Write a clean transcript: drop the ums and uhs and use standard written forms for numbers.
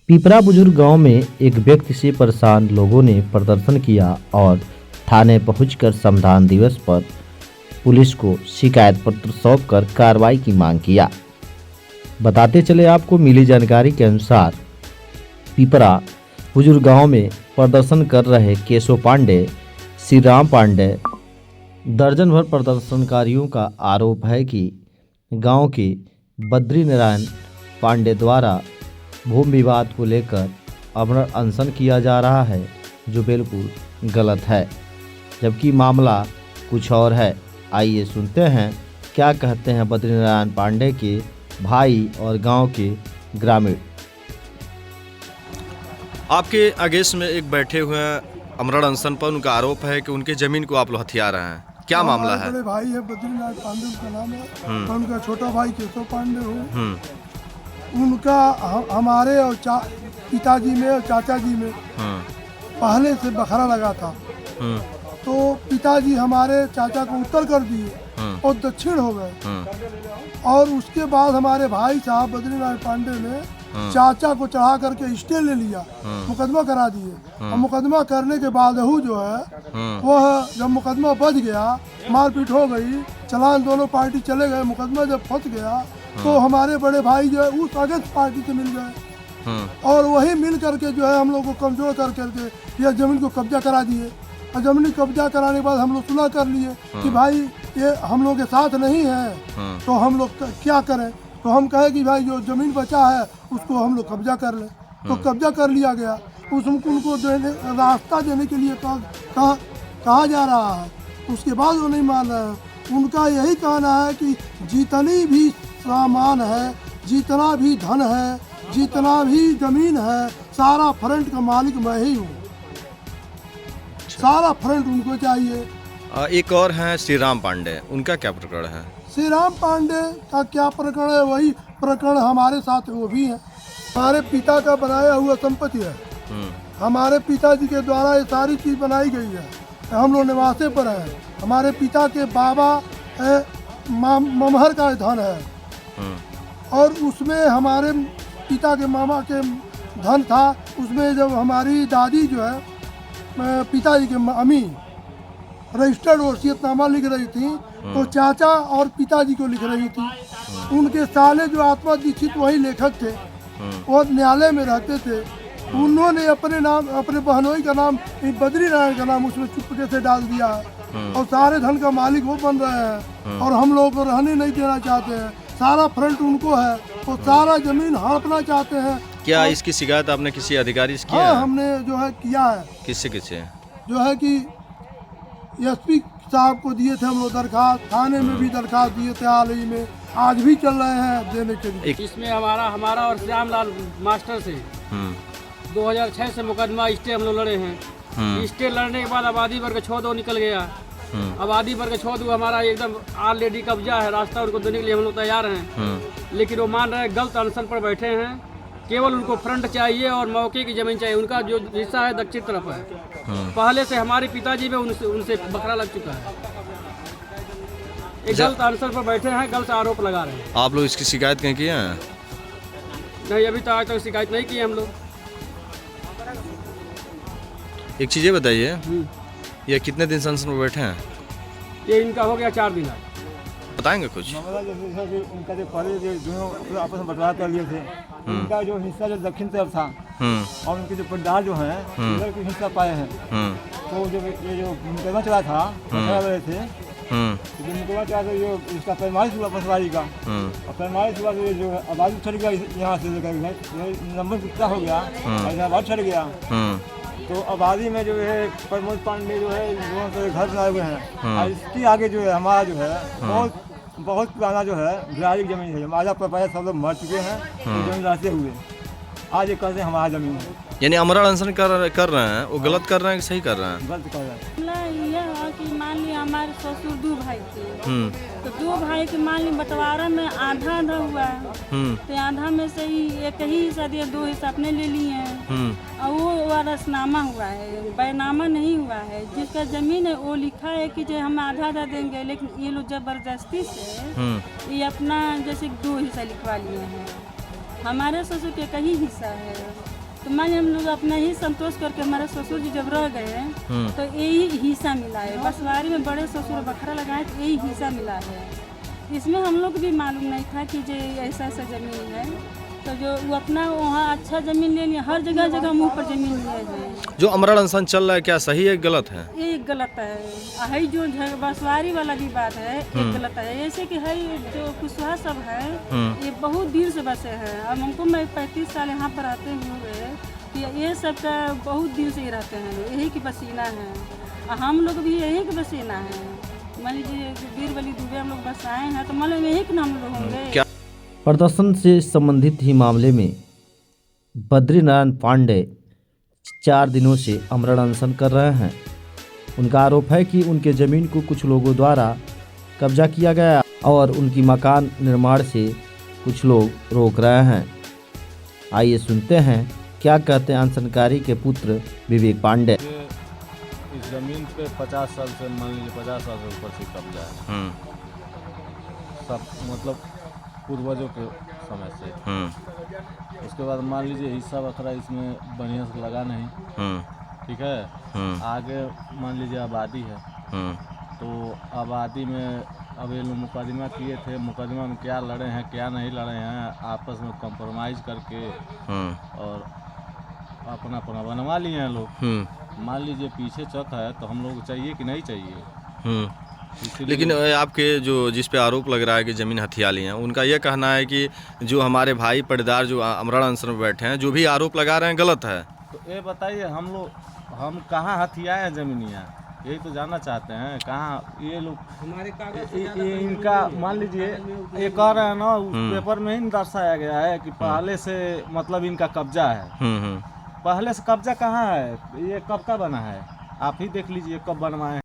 पिपरा बुजुर्ग गांव में एक व्यक्ति से परेशान लोगों ने प्रदर्शन किया और थाने पहुंचकर संविधान दिवस पर पुलिस को शिकायत पत्र सौंपकर कार्रवाई की मांग किया। बताते चले आपको मिली जानकारी के अनुसार पिपरा बुजुर्ग गांव में प्रदर्शन कर रहे केशव पांडे, श्री राम पांडे दर्जन भर प्रदर्शनकारियों का आरोप है कि गांव के बद्री नारायण पांडे द्वारा भूमि विवाद को लेकर अमरण अनशन किया जा रहा है, जो बिल्कुल गलत है, जबकि मामला कुछ और है। आइए सुनते हैं क्या कहते हैं बद्री नारायण पांडे के भाई और गांव के ग्रामीण। आपके अगेंस्ट में एक बैठे हुए हैं अमरण अनशन पर, उनका आरोप है कि उनके जमीन को आप लोग हथिया रहे हैं। क्या मामला है? बड़े भाई है बद्री नारायण पांडे, उनका नाम है, और उनका छोटा भाई केशव पांडे हो। उनका हमारे और पिताजी में और चाचा जी में पहले से बखरा लगा था। तो पिताजी हमारे चाचा को उत्तर कर दिए और दक्षिण हो गए, और उसके बाद हमारे भाई साहब बद्री नारायण पांडे ने चाचा को चढ़ा करके स्टे ले लिया, मुकदमा करा दिए। और मुकदमा करने के बाद जो है वह जब मुकदमा बच गया, मारपीट हो गई, चलान दोनों पार्टी चले गए, मुकदमा जब फंस गया तो हमारे बड़े भाई जो है उस अगेंस्ट पार्टी से मिल गए, और वही मिल करके जो है हम लोग को कमजोर कर करके यह जमीन को कब्जा करा दिए। और जमीन कब्जा कराने के बाद हम लोग सुलह कर लिए कि भाई ये हम लोग के साथ नहीं है, तो हम लोग क्या करें। तो हम कहे कि भाई जो जमीन बचा है उसको हम लोग कब्जा कर लें, तो कब्जा कर लिया गया। उनको रास्ता देने के लिए कहा जा रहा है, उसके बाद वो नहीं मान रहे हैं। उनका यही कहना है कि जितनी भी सामान है, जितना भी धन है, जितना भी जमीन है, सारा फ्रंट का मालिक मैं ही हूँ, सारा फ्रंट उनको चाहिए। एक और हैं श्री राम पांडे, उनका क्या प्रकरण है? श्री राम पांडे का क्या प्रकरण है? वही प्रकरण हमारे साथ वो भी है। हमारे पिता का बनाया हुआ संपत्ति है, हमारे पिताजी के द्वारा ये सारी चीज बनाई गई है। हम लोग निवासे पर हैं, हमारे पिता के बाबा ममहर का धन है, और उसमें हमारे पिता के मामा के धन था। उसमें जब हमारी दादी जो है पिताजी के अम्मी रजिस्टर्ड वसीयतनामा लिख रही थी, तो चाचा और पिताजी को लिख रही थी। उनके साले जो आत्मा दीक्षित वही लेखक थे, वो न्यायालय में रहते थे। उन्होंने अपने नाम, अपने बहनोई का नाम, बद्री नारायण का नाम उसमें चुपके से डाल दिया है, और सारे धन का मालिक वो बन रहे हैं, और हम लोगों को रहने नहीं देना चाहते हैं। सारा फ्रंट उनको है, वो सारा जमीन हड़पना चाहते हैं। क्या इसकी शिकायत आपने किसी अधिकारी से किया? हाँ, हमने जो है किया है। किससे? जो है कि एसपी साहब को दिए थे हम लोग दरखास्त, थाने में भी दरखास्त दिए थे, हाल ही में आज भी चल रहे हैं देने के लिए। इसमें हमारा और श्यामलाल मास्टर से 2006 से मुकदमा स्टे हम लोग लड़े हैं। स्टे लड़ने के बाद आबादी वर्ग 6-2 निकल गया। आबादी वर्ग 6-2 हमारा एकदम ऑलरेडी कब्जा है, रास्ता उनको देने के लिए हम लोग तैयार हैं, लेकिन वो मान रहे हैं, गलत अनशन पर बैठे हैं। केवल उनको फ्रंट चाहिए और मौके की जमीन चाहिए। उनका जो हिस्सा है दक्षिण तरफ है, पहले से हमारे पिताजी में उनसे बकरा लग चुका है। एक गलत अनशन पर बैठे हैं, गलत आरोप लगा रहे हैं। आप लोग इसकी शिकायत कहीं किए हैं? नहीं, अभी तक आज तक शिकायत नहीं की हम लोग। एक चीज़ बताइए, ये कितने दिन से अनशन पर बैठे हैं? ये इनका हो गया 4 दिन। बताएंगे कुछ? उनका जो पहले जो आपस में बंटवारा कर लिए थे, उनका जो हिस्सा जो दक्षिण तरफ था, और उनके जो पंडाल जो है उधर के हिस्सा पाए हैं। तो जो ये जो मुकदमा चला था, रहे थे, तो मुकदमा चला था, जो इसका पैमाइश हुआ पटवारी का, और पैमाइश हुआ तो जो आबादी छट गया, यहाँ से नंबर कितना हो गया, आबादी छट गया। तो आबादी में जो है प्रमोद पांडे जो है घर बनाए हुए हैं, और इसके आगे जो है हमारा जो है बहुत पुराना जो है ग्रामीण जमीन है। आधा पैसा सब लोग मर चुके हैं, जमीन रहते हुए आज ये कहते हैं हमारा जमीन है। यानी अमरण अनशन कर रहे हैं, वो गलत कर रहे हैं कि सही कर रहे हैं? गलत कर रहे हैं। यह है कि मान लिया हमारे ससुर 2 भाई थे, तो 2 भाई के मान ली बंटवारा में आधा हुआ है, तो आधा में से ही एक ही हिस्सा दिया, 2 हिस्सा अपने ले लिए हैं। और वो वारसनामा हुआ है, बैनामा नहीं हुआ है। जिसका जमीन है वो लिखा है कि जो हम आधा देंगे, लेकिन ये लोग जबरदस्ती से ये अपना जैसे 2 हिस्सा लिखवा लिए हैं। हमारे ससुर के कहीं हिस्सा है। तो मान लीजिए हम लोग अपना ही संतोष करके हमारे ससुर जी जब रह गए तो यही हिस्सा मिला है। बसवारी में बड़े ससुर बखरा लगाए तो यही हिस्सा मिला है। इसमें हम लोग भी मालूम नहीं था कि जो ऐसा ऐसा ज़मीन है, तो जो वो अपना वहाँ अच्छा ज़मीन ले लिया, हर जगह जगह मुँह पर ज़मीन लिए हैं। जो अमरण अनशन चल रहा है क्या सही है गलत है? ये गलत है। है जो बसवारी वाला भी बात है ये गलत है। ऐसे कि है जो कुशवाहा सब है ये बहुत दिन से बसे हैं। अब हमको मैं 35 साल यहाँ पर आते हुए कि ये सब का बहुत दिन से ही रहते हैं, यही की पसीना है। हम लोग भी यही के पसीना है। मान लीजिए वीरवली दुबे हम लोग बसाए हैं तो मतलब यही के नाम लोग होंगे। प्रदर्शन से संबंधित ही मामले में बद्रीनारायण पांडे 4 दिनों से अमरण अनशन कर रहे हैं। उनका आरोप है कि उनके ज़मीन को कुछ लोगों द्वारा कब्जा किया गया और उनकी मकान निर्माण से कुछ लोग रोक रहे हैं। आइए सुनते हैं क्या कहते हैं अनशनकारी के पुत्र विवेक पांडे। इस जमीन पे 50 साल से, मान लीजिए 50 साल से ऊपर से कब्जा है, सब मतलब पूर्वजों के समय से। उसके बाद मान लीजिए हिस्सा बखरा इसमें बढ़िया से लगा नहीं, ठीक है। आगे मान लीजिए आबादी है, तो आबादी में अब ये लोग मुकदमा किए थे, मुकदमा में क्या लड़े हैं क्या नहीं लड़े हैं, आपस में कॉम्प्रोमाइज़ करके और अपना अपना बनवा लिए हैं लोग। मान लीजिए पीछे चक है तो हम लोग को चाहिए कि नहीं चाहिए। लेकिन आपके जो जिस पे आरोप लग रहा है कि ज़मीन हथिया ली हैं, उनका यह कहना है कि जो हमारे भाई पटदार जो अमरण अनशन में बैठे हैं जो भी आरोप लगा रहे हैं गलत है। तो ये बताइए हम कहाँ हथियाए हैं ज़मीनियाँ, यही तो जानना चाहते हैं। कहाँ ये लोग ये इनका मान लीजिए ये कह रहे हैं ना, उस पेपर में ही दर्शाया गया है कि पहले से मतलब इनका कब्जा है। पहले से कब्जा कहाँ है, ये कब का बना है? आप ही देख लीजिए कब बनवाए हैं।